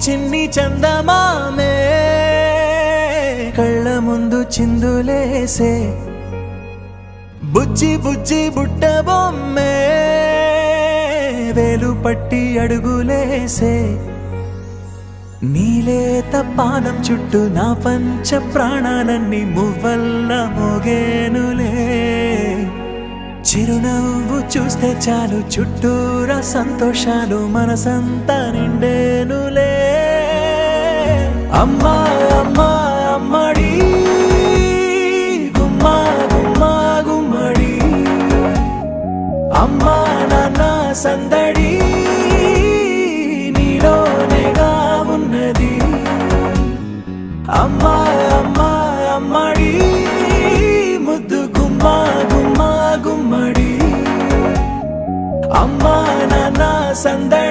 చిన్ని చందమామే కళ్ళ ముందు చిందులేసే బుజ్జి బుజ్జి బుట్ట బొమ్మే వేలు పట్టి అడుగులేసే నీలేత పానం చుట్టూ నా పంచ ప్రాణాలన్నీ మువ్వల్ల మోగేనులే చిరునవ్వు చూస్తే చాలు చుట్టూరా సంతోషాలు మనసంతా నిండేనులే అమ్మా అమ్మా అమ్మడి గుమ్మా గుమ్మా గుమ్మడి అమ్మా నాన్న సందడి నీలోనేగా ఉన్నది అమ్మా అమ్మా అమ్మడి ముద్దు గుమ్మా గుమ్మా గుమ్మడి అమ్మా నాన్న సందడి